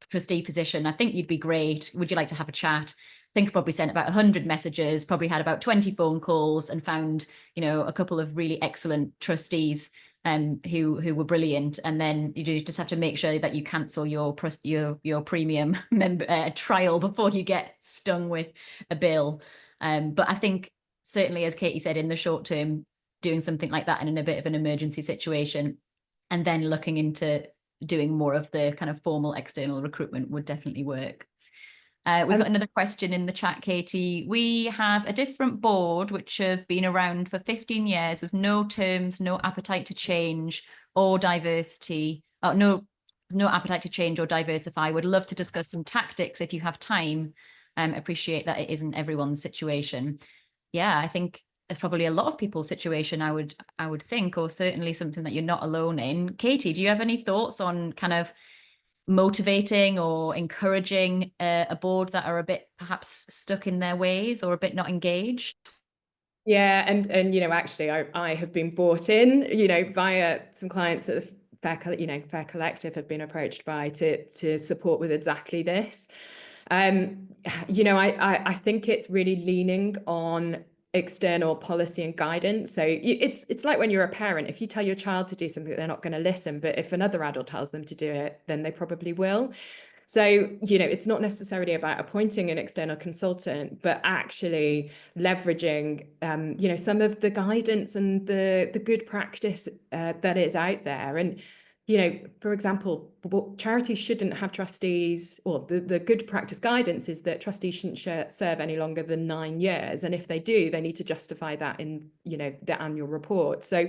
trustee position. I think you'd be great. Would you like to have a chat? I think I probably sent about 100 messages, probably had about 20 phone calls, and found, a couple of really excellent trustees who were brilliant, and then you just have to make sure that you cancel your premium trial before you get stung with a bill. But I think certainly, as Katie said, in the short term, doing something like that and in a bit of an emergency situation, and then looking into doing more of the kind of formal external recruitment would definitely work. We've got another question in the chat, Katie. We have a different board which have been around for 15 years with no terms, no appetite to change or diversity. No appetite to change or diversify. Would love to discuss some tactics if you have time. Appreciate that it isn't everyone's situation. Yeah, I think it's probably a lot of people's situation, I would think, or certainly something that you're not alone in. Katie, do you have any thoughts on kind of motivating or encouraging a board that are a bit perhaps stuck in their ways or a bit not engaged?
Yeah, and actually, I have been brought in, via some clients that the Fair Collective have been approached by to support with exactly this. I think it's really leaning on external policy and guidance. So it's like when you're a parent, if you tell your child to do something, they're not going to listen, but if another adult tells them to do it, then they probably will. So, it's not necessarily about appointing an external consultant, but actually leveraging, some of the guidance and the good practice that is out there. And, for example, charities shouldn't have trustees, or the good practice guidance is that trustees shouldn't serve any longer than 9 years. And if they do, they need to justify that in, the annual report. So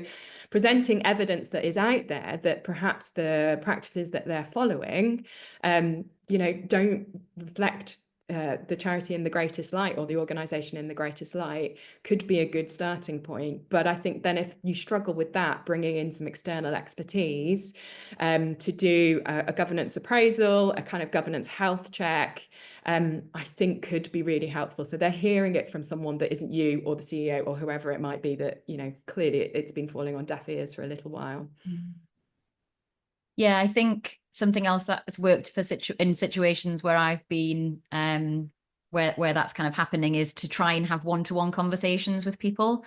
presenting evidence that is out there that perhaps the practices that they're following, don't reflect the charity in the greatest light, or the organization in the greatest light, could be a good starting point. But I think then if you struggle with that, bringing in some external expertise to do a governance appraisal, a kind of governance health check, I think could be really helpful. So they're hearing it from someone that isn't you or the CEO or whoever it might be, that, clearly it's been falling on deaf ears for a little while.
Yeah, I think something else that has worked for in situations where I've been where that's kind of happening is to try and have one-to-one conversations with people.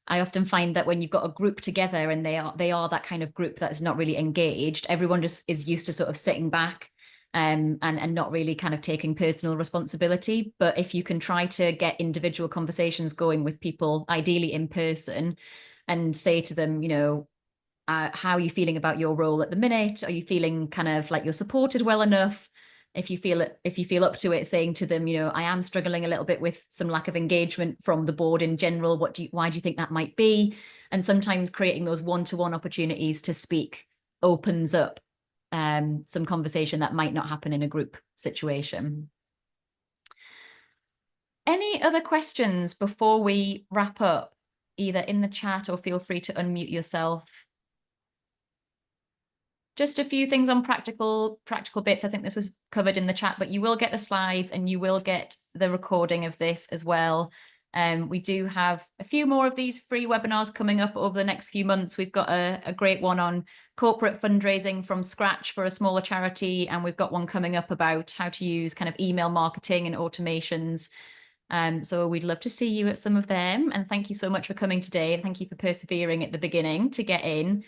I often find that when you've got a group together and they are that kind of group that is not really engaged, everyone just is used to sort of sitting back and not really kind of taking personal responsibility. But if you can try to get individual conversations going with people, ideally in person, and say to them, how are you feeling about your role at the minute? Are you feeling kind of like you're supported well enough? If you feel up to it, saying to them, I am struggling a little bit with some lack of engagement from the board in general. Why do you think that might be? And sometimes creating those one-to-one opportunities to speak opens up some conversation that might not happen in a group situation. Any other questions before we wrap up, either in the chat or feel free to unmute yourself? Just a few things on practical bits. I think this was covered in the chat, but you will get the slides and you will get the recording of this as well. We do have a few more of these free webinars coming up over the next few months. We've got a great one on corporate fundraising from scratch for a smaller charity, and we've got one coming up about how to use kind of email marketing and automations. So we'd love to see you at some of them. And thank you so much for coming today. And thank you for persevering at the beginning to get in.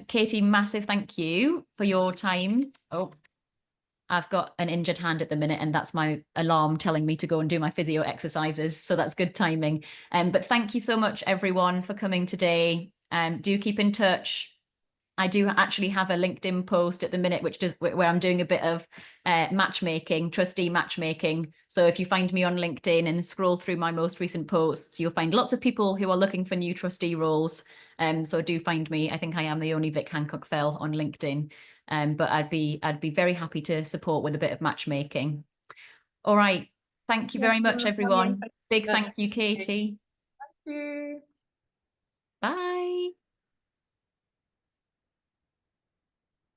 Katie, massive thank you for your time. Oh, I've got an injured hand at the minute, and that's my alarm telling me to go and do my physio exercises. So that's good timing. But thank you so much, everyone, for coming today. Do keep in touch. I do actually have a LinkedIn post at the minute, where I'm doing a bit of matchmaking, trustee matchmaking. So if you find me on LinkedIn and scroll through my most recent posts, you'll find lots of people who are looking for new trustee roles. So do find me. I think I am the only Vic Hancock Fell on LinkedIn. But I'd be very happy to support with a bit of matchmaking. All right. Thank you very much, everyone. Big thank you, Katie.
Thank you.
Bye.